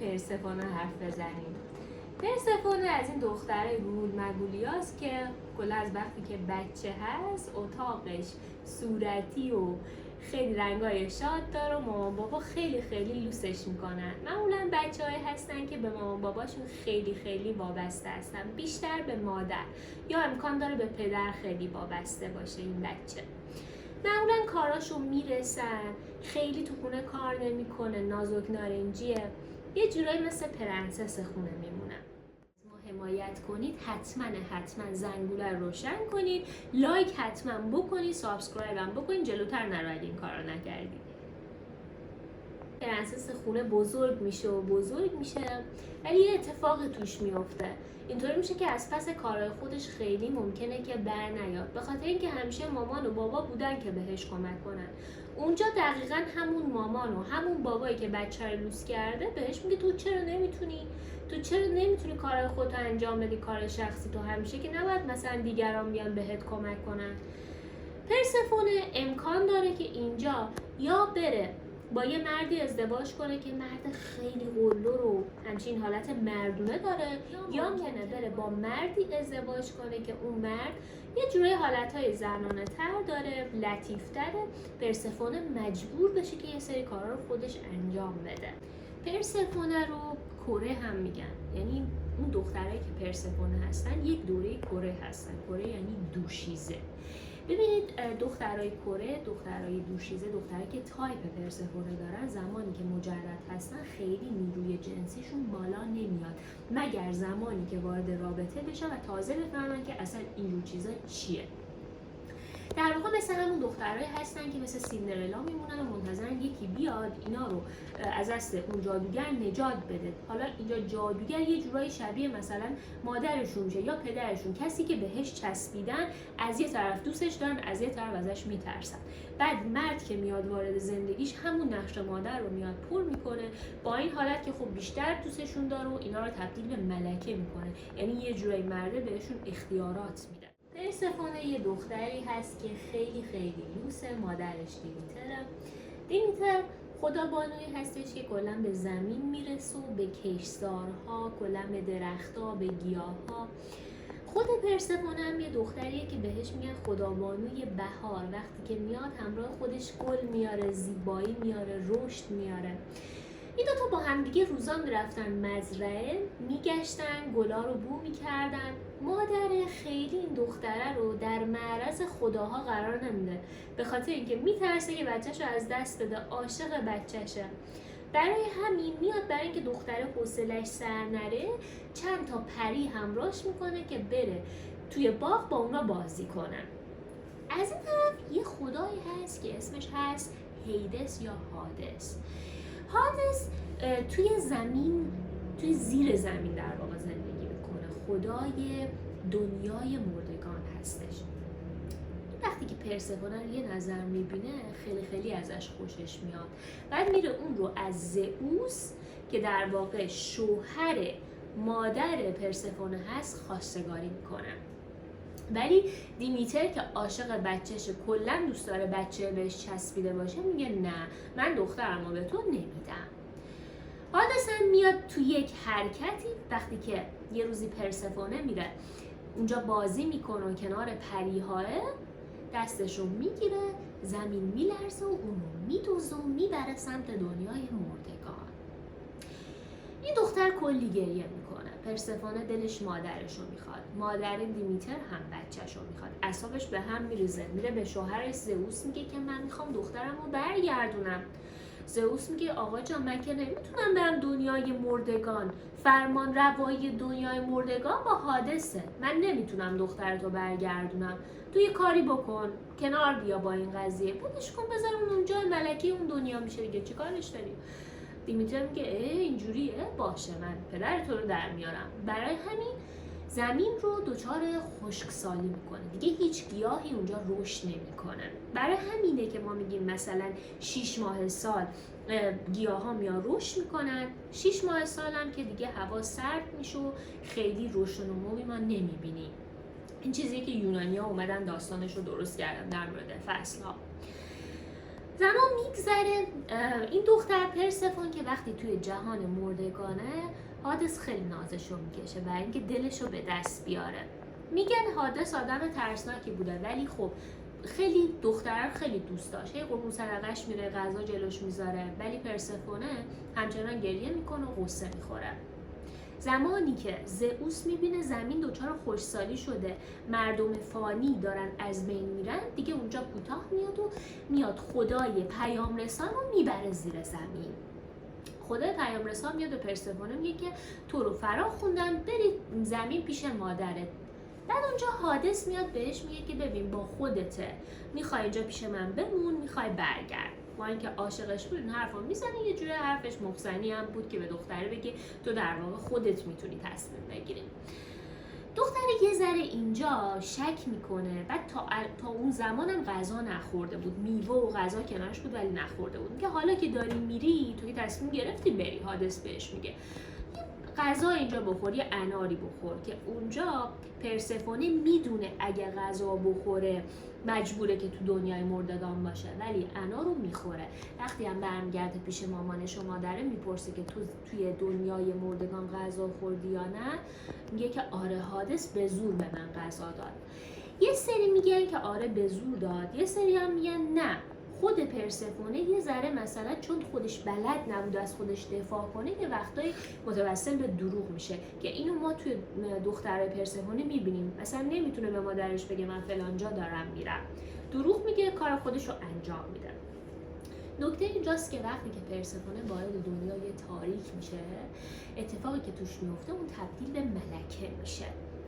پرسفونه حرف بزنیم. پرسفونه از این دختره گول مگولیاست که کلا از وقتی که بچه هست اتاقش صورتی و خیلی رنگای شاد داره و مامان بابا خیلی خیلی لوسش میکنن. معمولا بچه‌هایی هستن که به مامان باباشون خیلی خیلی وابسته هستن، بیشتر به مادر، یا امکان داره به پدر خیلی وابسته باشه این بچه. معمولا کاراشو میرسن، خیلی تو خونه کار نمیکنه، نازک نارنجیه، یه جورایی مثل پرنسس خونه میمونن. ما حمایت کنید، حتما زنگوله رو روشن کنید، لایک حتما بکنید، سابسکرایب هم بکنید، جلوتر نرو اگه این کارو نکردید. پرنسس خونه بزرگ میشه ولی یه اتفاق توش میفته. اینطوری میشه که از پس کارهای خودش خیلی ممکنه که بر نیاد، به خاطر اینکه همیشه مامان و بابا بودن که بهش کمک کنن. اونجا دقیقاً همون مامان و همون بابایی که بچه رو لوس کرده بهش میگه تو چرا نمیتونی کارهای خودت انجام بدی، کار شخصی تو همیشه که نباید مثلا دیگران بیان بهت کمک کنن. پرسفونه امکان داره که اینجا یا بره با یه مردی ازدواج کنه که مرد خیلی قلدر و همچین حالت مردونه داره، یا ممکنه بره با مردی ازدواج کنه که اون مرد یه جوری حالتهای زنانه تر داره، لطیف تره. پرسفونه مجبور بشه که یه سری کارا رو خودش انجام بده. پرسفونه رو کره هم میگن، یعنی اون دخترایی که پرسفونه هستن یک دوره کره هستن. کره یعنی دوشیزه. ببینید دخترای کره، دخترای دوشیزه، دخترایی که تایپ پرسفونه دارن، زمانی که مجرد هستن خیلی نیروی جنسیشون بالا نمیاد مگر زمانی که وارد رابطه بشن و تازه بفهمن که اصلا اینجور چیزا چیه. در واقع مثل همون دخترایی هستن که مثل سیندرلا میمونن و منتظرن یکی بیاد اینا رو از دست اون جادوگر نجات بده. حالا اینجا جادوگر یه جورایی شبیه مثلا مادرشون میشه یا پدرشون، کسی که بهش چسبیدن، از یه طرف دوستش دارن، از یه طرف ازش میترسن. بعد مرد که میاد وارد زندگیش همون نقش مادر رو میاد پر میکنه، با این حالت که خب بیشتر دوستشون داره و اینا رو تبدیل به ملکه میکنه، یعنی یه جورایی مرده بهشون اختیارات میده. پرسفونه یه دختری هست که خیلی خیلی لوسه، مادرش دیمیتر خدابانویی هستش که کلا به زمین میرسه و به کشتزارها، کلا به درختها، به گیاهها. خود پرسفونه هم یه دختریه که بهش میگن خدابانوی بهار. وقتی که میاد همراه خودش گل میاره، زیبایی میاره، رشد میاره. این دوتا با همدیگه روزا میرفتن مزرعه، میگشتن، گلا رو بو میکردن. مادر خیلی این دختره رو در معرض خداها قرار نمیده، به خاطر اینکه میترسه که بچه‌شو از دست بده، عاشق بچه‌شه. برای همین میاد برای اینکه دختره حوصله‌اش سر نره، چند تا پری همراهش میکنه که بره توی باغ با اونا بازی کنن. از این طرف یه خدایی هست که اسمش هست هیدس یا هادس. هادس توی زمین، توی زیر زمین در واقع زندگی میکنه، خدای دنیای مردگان هستش. وقتی که پرسفونه یه نظر میبینه خیلی خیلی ازش خوشش میاد، بعد میره اون رو از زئوس که در واقع شوهر مادر پرسفونه هست خواستگاری میکنه. ولی دیمیتر که عاشق بچهشه، کلا دوست داره بچه بهش چسبیده باشه، میگه نه، من دخترمو به تو نمیدم. هادس هم میاد تو یک حرکتی، وقتی که یه روزی پرسفونه میره اونجا بازی میکنه و کنار پریهای، دستشو میگیره، زمین میلرزه و اونو میدوزه و میبره سمت دنیای مردگان. این دختر کلی گریه میکنه. پرسفونه دلش مادرشو میخواد، مادر دیمیتر هم بچهشو میخواد، اعصابش به هم میریزه، میره به شوهرش زئوس میگه که من میخوام دخترمو برگردونم. زئوس میگه آقا جان من که نمیتونم برم دنیای مردگان، فرمان روایی دنیای مردگان با حادثه، من نمیتونم دخترتو برگردونم، تو یه کاری بکن، کنار بیا با این قضیه، بودش کن بذار اونجا ملکی اون دنیا میشه دیگه، چیکارش داری؟ دیمیتر میگه اینجوریه، باشه من پدر تو رو در میارم. برای همین زمین رو دچار خشکسالی میکنه دیگه، هیچ گیاهی اونجا رشد نمیکنه. برای همینه که ما میگیم مثلا 6 ماه سال گیاه ها میان رشد میکنن، 6 ماه سال هم که دیگه هوا سرد میشه و خیلی رشد و نموی ما نمیبینیم. این چیزی که یونانی ها اومدن داستانش رو درست کردن در مورد فصل ها. زمان میگذره، این دختر پرسفون که وقتی توی جهان مردگانه، هادس خیلی نازشو میکشه برای اینکه دلشو به دست بیاره. میگن هادس آدم ترسناکی بوده ولی خب خیلی دختر خیلی دوست داشت، قربون صدقش میره، غذا جلوش میذاره، ولی پرسفونه همچنان گریه میکنه و غصه میخوره. زمانی که زئوس میبینه زمین دچار خشکسالی شده، مردم فانی دارن از بین میرن، دیگه اونجا کوتاه میاد خدای پیام رسان رو میبره زیر زمین. خدای پیام رسان میاد به پرسفونه میگه که تو رو فرا خوندم، برید زمین پیش مادرت. بعد اونجا هادس میاد بهش میگه که ببین با خودته، میخوای اینجا پیش من بمون، میخوای برگرد. با اینکه عاشقش بود این حرفو میزنه، یه جوری حرفش مخزنی هم بود که به دختره بگه تو در واقع خودت میتونی تصمیم بگیری. دختره یه ذره اینجا شک میکنه، بعد تا اون زمانم غذا نخورده بود، میوه و غذا کنارش بود ولی نخورده بود. میگه حالا که داری میری، تو تصمیم گرفتی بری، هادس بهش میگه غذا اینجا بخور، یه اناری بخور، که اونجا پرسفونه میدونه اگه غذا بخوره مجبوره که تو دنیای مردگان باشه، ولی انار رو میخوره. وقتی هم برمیگرده پیش مامانش و مادره میپرسه که تو توی دنیای مردگان غذا خوردی یا نه، میگه که آره هادس به زور به من غذا داد. یه سری میگن که آره به زور داد، یه سری هم میگن نه، خود پرسفونه یه ذره مثلا چون خودش بلد نبود از خودش دفاع کنه، یه وقتایی متوسل به دروغ میشه، که اینو ما توی دختر پرسفونه میبینیم. مثلا نمیتونه به مادرش بگه من فلان جا دارم میرم، دروغ میگه، کار خودش رو انجام میده. نکته اینجاست که وقتی که پرسفونه وارد دنیای تاریک میشه، اتفاقی که توش میفته اون تبدیل به ملکه میشه.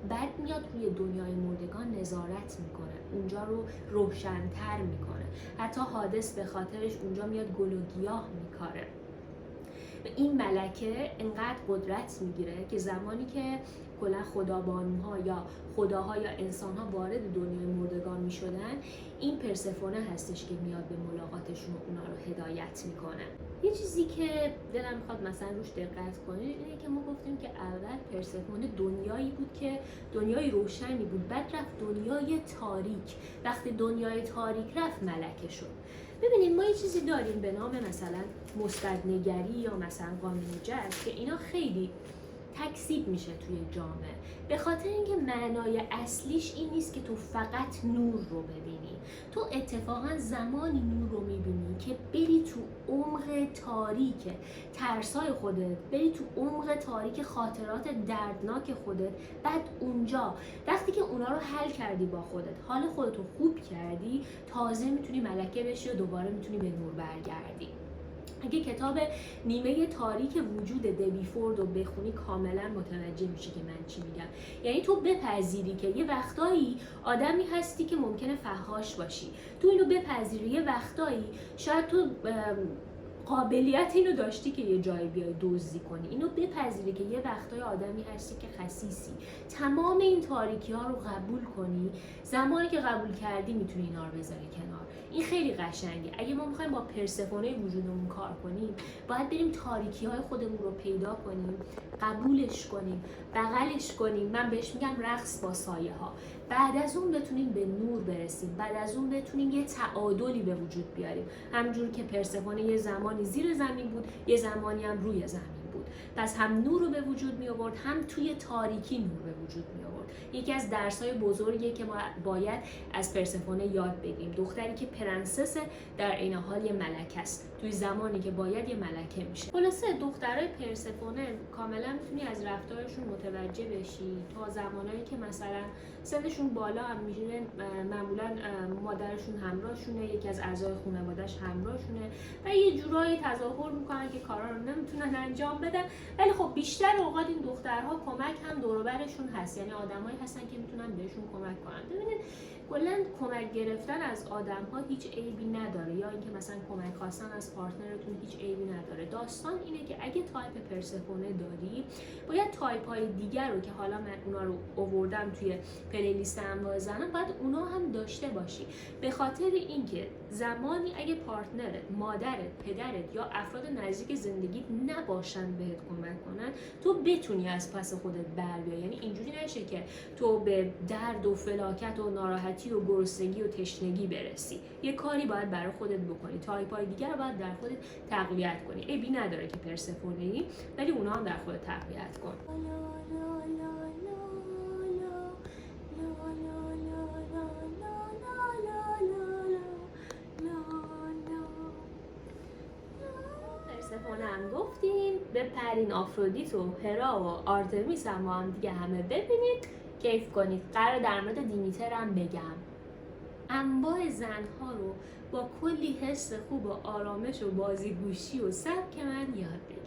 بعد میاد روی دنیای مردگان نظارت میکنه، اونجا رو روشن‌تر میکنه، حتی هادس به خاطرش اونجا میاد گل و گیاه میکاره. این ملکه انقدر قدرت میگیره که زمانی که کلا خدابانوها یا خداها یا انسانها وارد دنیای مردگان میشدن، این پرسفونه هستش که میاد به ملاقاتشون و اونا رو هدایت میکنه. یه چیزی که دلم میخواد مثلا روش دقت کنید اینه که ما گفتیم که اول پرسفونه دنیایی بود که دنیای روشنی بود، بعد رفت دنیای تاریک. وقتی دنیای تاریک رفت ملکه شد. ببینید ما یه چیزی داریم به نام مثلا مثبت‌نگری یا مثلا قانون جذب که اینا خیلی تکذیب میشه توی جامعه، به خاطر اینکه معنای اصلیش این نیست که تو فقط نور رو ببینی، تو اتفاقا زمانی نور رو میبینی که بری تو عمق تاریک ترسای خودت، بری تو عمق تاریک خاطرات دردناک خودت، بعد اونجا وقتی که اونا رو حل کردی با خودت، حال خودت رو خوب کردی، تازه میتونی ملکه بشی و دوباره میتونی به نور برگردی. اگه کتاب نیمه تاریک وجود دبی فورد رو بخونی کاملا متوجه میشی که من چی میگم. یعنی تو بپذیری که یه وقتایی آدمی هستی که ممکنه فحاش باشی، تو اینو بپذیری. یه وقتایی شاید تو قابلیت اینو داشتی که یه جایی بیای دزدی کنی، اینو بپذیری که یه وقتای آدمی هستی که خسیسی. تمام این تاریکی ها رو قبول کنی، زمانی که قبول کردی میتونی اینا رو بذاری کنار. این خیلی قشنگه. اگه ما میخوایم با پرسفونه وجودمون کار کنیم، باید بریم تاریکی های خودمون رو پیدا کنیم، قبولش کنیم، بغلش کنیم. من بهش میگم رقص با سایه ها. بعد از اون بتونیم به نور برسیم، بعد از اون بتونیم یه تعادلی به وجود بیاریم. همونجور که پرسفونه یه زمانی زیر زمین بود، یه زمانی هم روی زمین بود. پس هم نور رو به وجود می آورد، هم توی تاریکی نور به وجود می آورد. یکی از درس‌های بزرگیه که ما باید از پرسفونه یاد بگیریم. دختری که پرنسس در عین حال یه ملکه است، توی زمانی که باید یه ملکه میشه. خلاصه دخترای پرسفونه کاملا میتونی از رفتارشون متوجه بشی تا زمانایی که مثلا سنشون بالا هم میشه، معمولا مادرشون همراهشونه، یکی از اعضای خانواده‌اش همراهشونه و یه جورایی تظاهر میکنن که کارا رو نمیتونن انجام بدن، ولی خب بیشتر اوقات این دخترها کمک هم دور و برشون هست، یعنی آدمایی هستن که میتونن بهشون کمک کنن. ببینید کلا کمک گرفتن از آدم‌ها هیچ عیبی نداره، یا اینکه مثلا کمک خواستن از پارتنرتون هیچ عیبی نداره. داستان اینه که اگه تایپ پرسفونه داری، باید تایپ‌های دیگر رو که حالا من اونا رو آوردم توی پلیلیست انواع زنان، باید اونا هم داشته باشی. به خاطر اینکه زمانی اگه پارتنرت، مادرت، پدرت یا افراد نزدیک زندگیت نباشن بهت کمک کنن، تو بتونی از پس خودت بر بیای. یعنی اینجوری نشه که تو به درد و فلاکت و ناراحتی و گرسنگی و تشنگی برسی. یه کاری باید برای خودت بکنی، تایپ‌های دیگر رو باید در خودت تقویت کنی. عیبی نداره که پرسفونه‌ای، ولی اونا هم در خودت تقویت کن. پرسفونه هم گفتیم، بپرین آفرودیت و هرا و آرتمیس هم با هم دیگه همه ببینید، کیف کنید. قرار در مورد دیمیتر هم بگم. انواع زنها رو با کلی حس خوب و آرامش و بازیگوشی و سبک من یاد بگیرید.